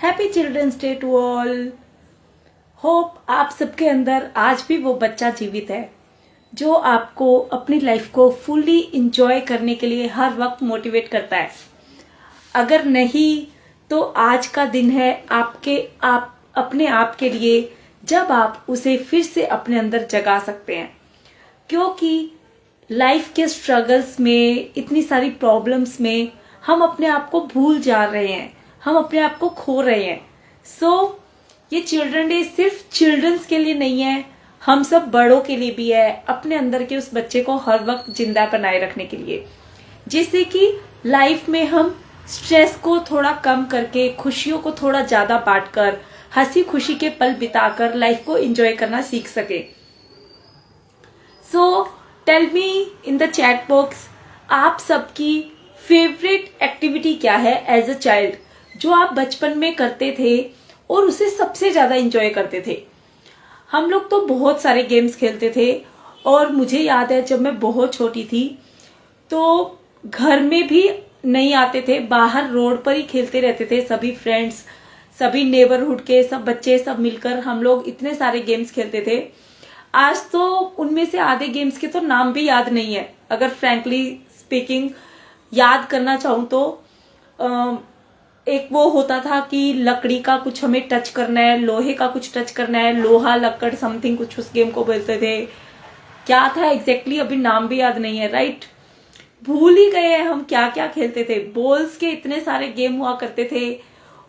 Happy children's day to all. Hope आप सबके अंदर आज भी वो बच्चा जीवित है जो आपको अपनी लाइफ को फुली इंजॉय करने के लिए हर वक्त मोटिवेट करता है। अगर नहीं तो आज का दिन है आप अपने आप के लिए, जब आप उसे फिर से अपने अंदर जगा सकते हैं। क्योंकि लाइफ के स्ट्रगल्स में, इतनी सारी प्रॉब्लम्स में हम अपने आप को भूल जा रहे हैं, हम अपने आप को खो रहे हैं। सो ये चिल्ड्रन डे सिर्फ चिल्ड्रंस के लिए नहीं है, हम सब बड़ों के लिए भी है, अपने अंदर के उस बच्चे को हर वक्त जिंदा बनाए रखने के लिए, जिससे कि लाइफ में हम स्ट्रेस को थोड़ा कम करके, खुशियों को थोड़ा ज्यादा बांटकर, हंसी खुशी के पल बिताकर लाइफ को एंजॉय करना सीख सके। So tell me in the chat box, आप सबकी फेवरेट एक्टिविटी क्या है एज अ चाइल्ड, जो आप बचपन में करते थे और उसे सबसे ज्यादा एंजॉय करते थे। हम लोग तो बहुत सारे गेम्स खेलते थे और मुझे याद है जब मैं बहुत छोटी थी तो घर में भी नहीं आते थे, बाहर रोड पर ही खेलते रहते थे। सभी फ्रेंड्स, सभी नेबरहुड के सब बच्चे सब मिलकर हम लोग इतने सारे गेम्स खेलते थे। आज तो उनमें से आधे गेम्स के तो नाम भी याद नहीं है। अगर फ्रैंकली स्पीकिंग याद करना चाहूँ तो एक वो होता था कि लकड़ी का कुछ हमें टच करना है, लोहे का कुछ टच करना है, लोहा लकड़ समथिंग कुछ उस गेम को बोलते थे। क्या था एग्जैक्टली अभी नाम भी याद नहीं है, राइट? भूल ही गए हैं हम क्या क्या खेलते थे। बॉल्स के इतने सारे गेम हुआ करते थे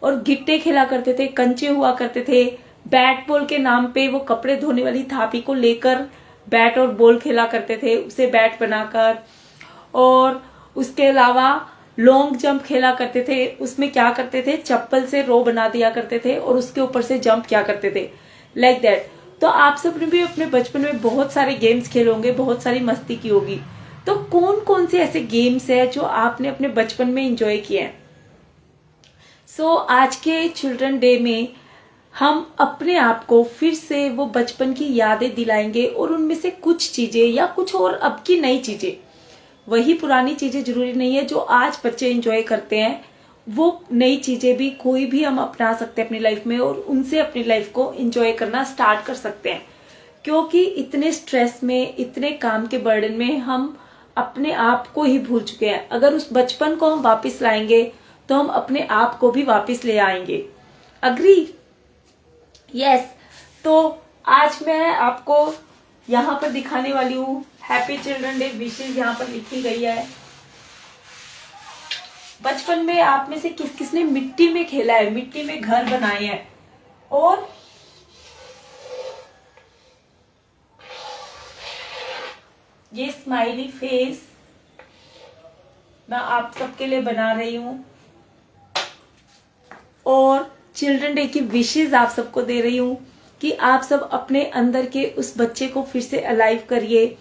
और गिट्टे खेला करते थे, कंचे हुआ करते थे। बैट बॉल के नाम पे वो कपड़े धोने वाली थापी को लेकर बैट और बॉल खेला करते थे, उसे बैट बनाकर। और उसके अलावा लॉन्ग जंप खेला करते थे। उसमें क्या करते थे, चप्पल से रो बना दिया करते थे और उसके ऊपर से जंप किया करते थे, लाइक दैट। तो आप सबने भी अपने बचपन में बहुत सारे गेम्स खेले होंगे, बहुत सारी मस्ती की होगी। तो कौन कौन से ऐसे गेम्स है जो आपने अपने बचपन में एंजॉय किए हैं? सो आज के चिल्ड्रन डे में हम अपने आप को फिर से वो बचपन की यादें दिलाएंगे और उनमें से कुछ चीजें या कुछ और अब की नई चीजें, वही पुरानी चीजें जरूरी नहीं है जो आज बच्चे एंजॉय करते हैं, वो नई चीजें भी कोई भी हम अपना सकते हैं अपनी लाइफ में और उनसे अपनी लाइफ को एंजॉय करना स्टार्ट कर सकते हैं। क्योंकि इतने स्ट्रेस में, इतने काम के बर्डन में हम अपने आप को ही भूल चुके हैं। अगर उस बचपन को हम वापस लाएंगे तो हम अपने आप को भी वापस ले आएंगे। अग्री? यस। तो आज मैं आपको यहाँ पर दिखाने वाली हूँ हैप्पी चिल्ड्रन डे विशेष, यहाँ पर लिखी गई है। बचपन में आप में से किस किसने मिट्टी में खेला है, मिट्टी में घर बनाए हैं? और ये स्माइली फेस मैं आप सबके लिए बना रही हूं और चिल्ड्रन डे की विशेष आप सबको दे रही हूं कि आप सब अपने अंदर के उस बच्चे को फिर से अलाइव करिए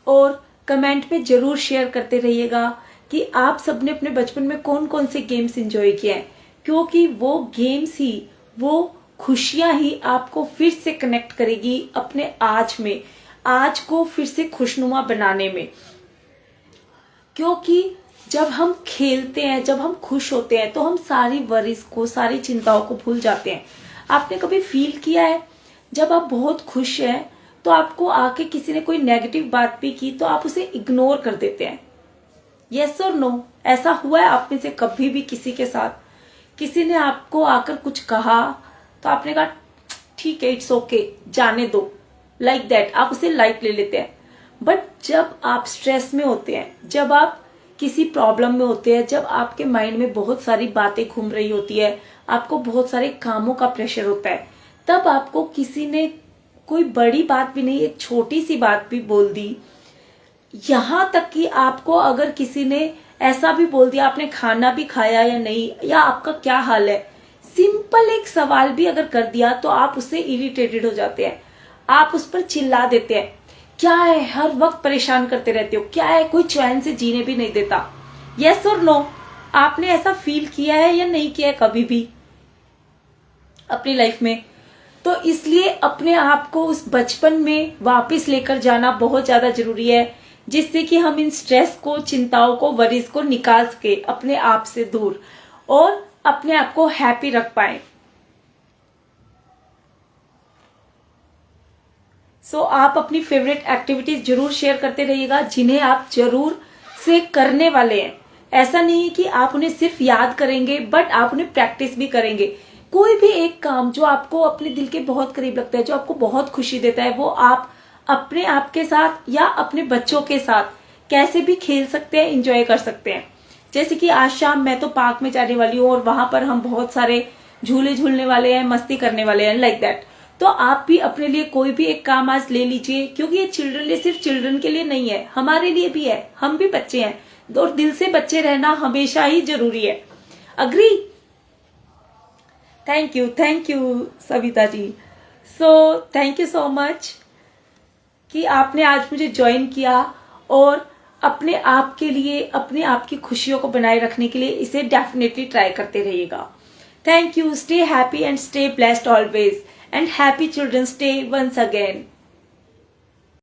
और कमेंट में जरूर शेयर करते रहिएगा कि आप सबने अपने बचपन में कौन कौन से गेम्स एंजॉय किए हैं। क्योंकि वो गेम्स ही, वो खुशियां ही आपको फिर से कनेक्ट करेगी अपने आज में, आज को फिर से खुशनुमा बनाने में। क्योंकि जब हम खेलते हैं, जब हम खुश होते हैं तो हम सारी वरीज को, सारी चिंताओं को भूल जाते हैं। आपने कभी फील किया है जब आप बहुत खुश हैं तो आपको आके किसी ने कोई नेगेटिव बात भी की तो आप उसे इग्नोर कर देते हैं? यस और नो? ऐसा हुआ है आप में से कभी भी किसी के साथ? किसी ने आपको आकर कुछ कहा तो आपने कहा ठीक है, इट्स ओके, जाने दो, लाइक दैट, आप उसे लाइट ले लेते हैं। बट जब आप स्ट्रेस में होते हैं, जब आप किसी प्रॉब्लम में होते हैं, जब आपके माइंड में बहुत सारी बातें घूम रही होती है, आपको बहुत सारे कामों का प्रेशर होता है, तब आपको किसी ने कोई बड़ी बात भी नहीं, एक छोटी सी बात भी बोल दी, यहां तक कि आपको अगर किसी ने ऐसा भी बोल दिया आपने खाना भी खाया या नहीं, या आपका क्या हाल है, सिंपल एक सवाल भी अगर कर दिया तो आप उससे इरिटेटेड हो जाते हैं, आप उस पर चिल्ला देते हैं। क्या है, हर वक्त परेशान करते रहते हो, क्या है, कोई चैन से जीने भी नहीं देता? यस और नो? आपने ऐसा फील किया है या नहीं किया है कभी भी अपनी लाइफ में? तो इसलिए अपने आप को उस बचपन में वापस लेकर जाना बहुत ज्यादा जरूरी है, जिससे कि हम इन स्ट्रेस को, चिंताओं को, वरीज को निकाल सके अपने आप से दूर और अपने आप को हैप्पी रख पाए। सो आप अपनी फेवरेट एक्टिविटीज जरूर शेयर करते रहिएगा जिन्हें आप जरूर से करने वाले हैं। ऐसा नहीं है कि आप उन्हें सिर्फ याद करेंगे, बट आप उन्हें प्रैक्टिस भी करेंगे। कोई भी एक काम जो आपको अपने दिल के बहुत करीब लगता है, जो आपको बहुत खुशी देता है, वो आप अपने आप के साथ या अपने बच्चों के साथ कैसे भी खेल सकते हैं, इंजॉय कर सकते हैं। जैसे कि आज शाम मैं तो पार्क में जाने वाली हूँ और वहां पर हम बहुत सारे झूले झूलने वाले हैं, मस्ती करने वाले हैं, लाइक दैट। तो आप भी अपने लिए कोई भी एक काम आज ले लीजिए, क्योंकि ये चिल्ड्रन डे सिर्फ चिल्ड्रन के लिए नहीं है, हमारे लिए भी है। हम भी बच्चे हैं और दिल से बच्चे रहना हमेशा ही जरूरी है। Agree? Thank you Savita ji. So thank you so much कि आपने आज मुझे ज्वाइन किया और अपने आप के लिए, अपने आप की खुशियों को बनाए रखने के लिए इसे डेफिनेटली ट्राई करते रहिएगा। Thank you. Stay happy and stay blessed always, and happy children's day once again.